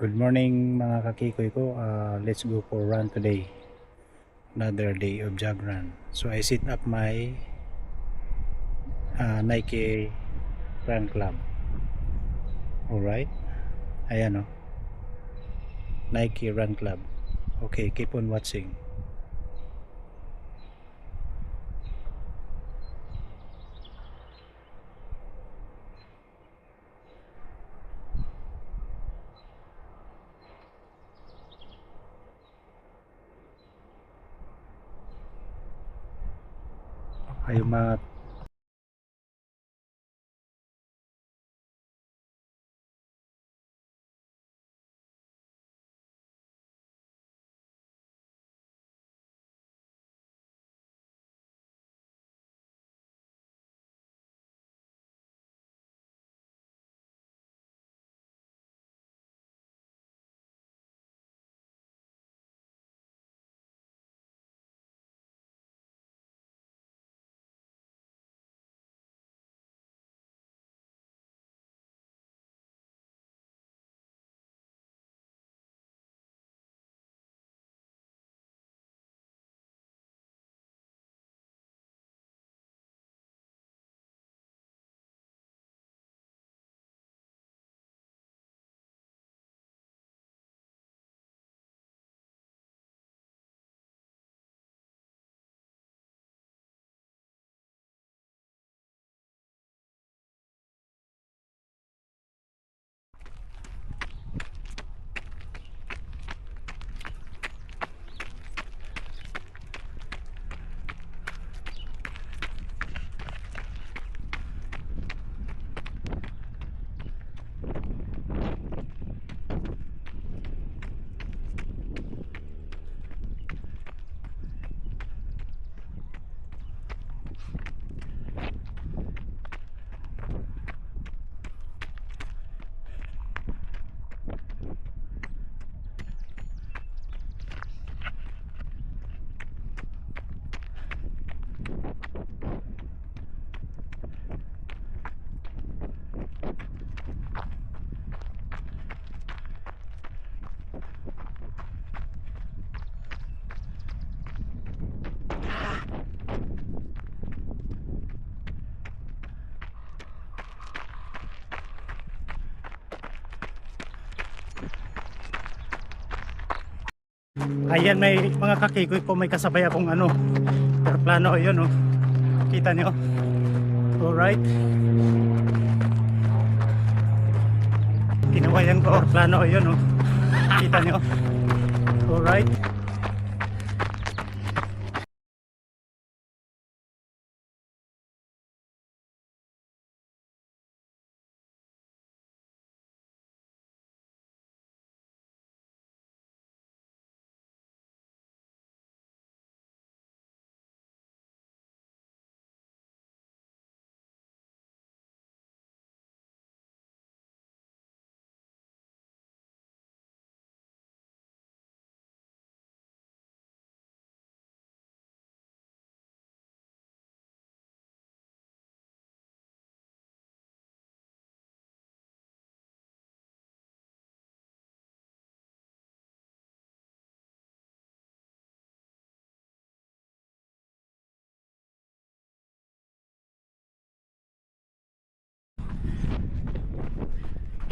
Good morning mga kakikoy ko. Let's go for run today. Another day of jog run. So I set up my Nike Run Club. Alright. Ayan o. Nike Run Club. Okay, keep on watching. Ay mga ayan, may mga kakikoy ko, may kasabay akong aeroplano. Ayun oh. Kita nyo? Alright. Kinawayan ko aeroplano. Ayun oh. Kita nyo? Alright.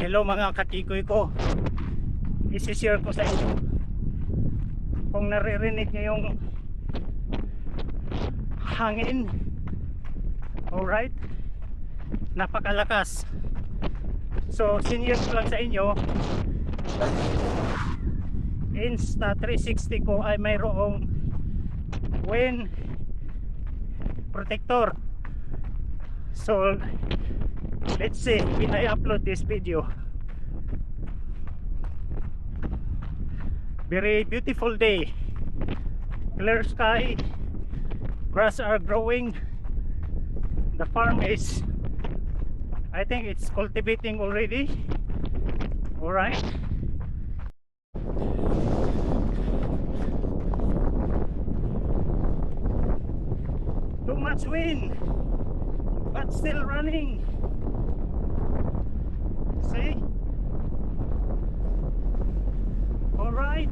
Hello mga kakikoy ko. I-share ko sa inyo. Kung naririnig nyo yung hangin, alright, napakalakas. So sinare ko lang sa inyo, Insta360 ko ay mayroong wind protector. So let's see when I upload this video. Very beautiful day, clear sky, grass are growing. The farm is, I think it's cultivating already. Alright. Too much wind, but still running. See? All right.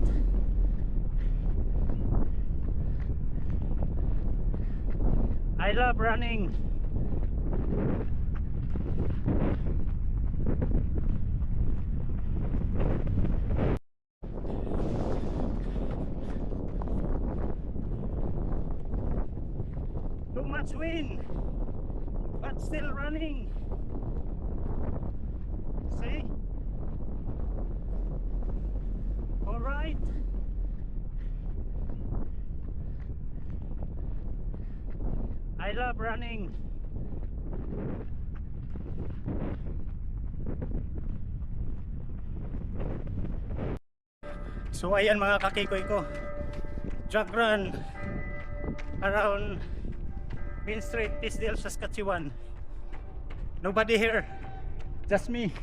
I love running. Too much wind, but still running. See? All right. I love running. So ayan mga kakikoy ko, jog run around Main Street, Tisdale, Saskatchewan. Nobody here, just me.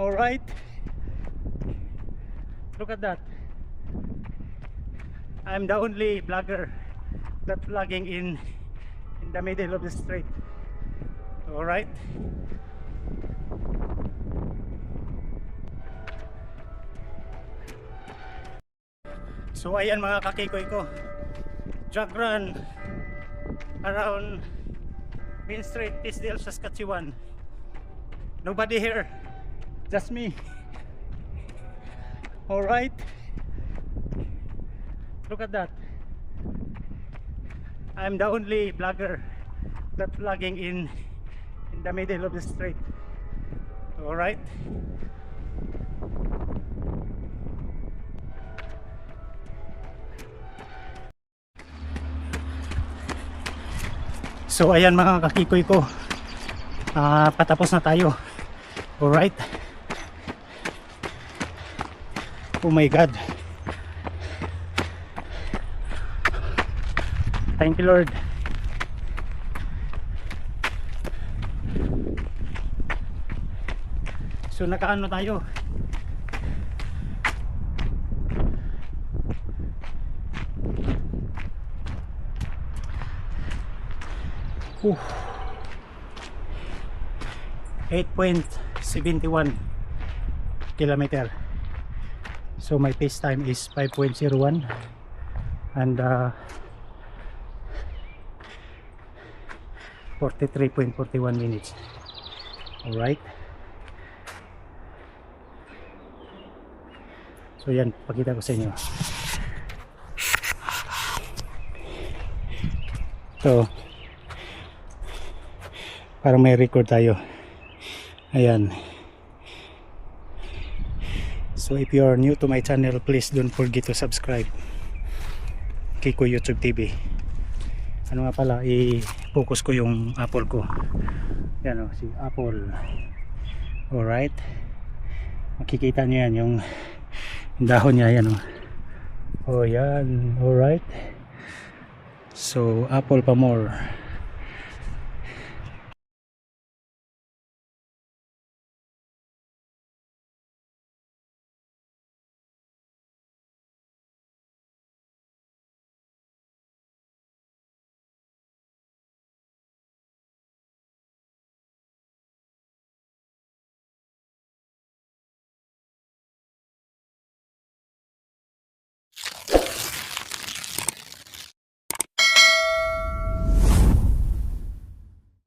All right, look at that. I'm the only vlogger that vlogging in the middle of the street. All right. So ayan mga kakikoy ko, jog run around Main Street, Tisdale, Saskatchewan. Nobody here, just me. All right, look at that. I'm the only vlogger that vlogging in the middle of the street. All right. So ayan mga kakikoy ko, patapos na tayo. Alright. Oh my God, thank you Lord. So nakaano tayo, uh, 8.71 kilometer. So my pace time is 5.01 and 43.41 minutes. All right. So yan, pakita ko sa inyo. So para may record tayo. Ayan. So if you are new to my channel, please don't forget to subscribe. Kiko YouTube TV. Ano nga pala, i-focus ko yung apple ko. Yan o, si apple. Alright. Makikita nyo yan, yung dahon niya, yan o. Oh yan, alright. So apple pa more.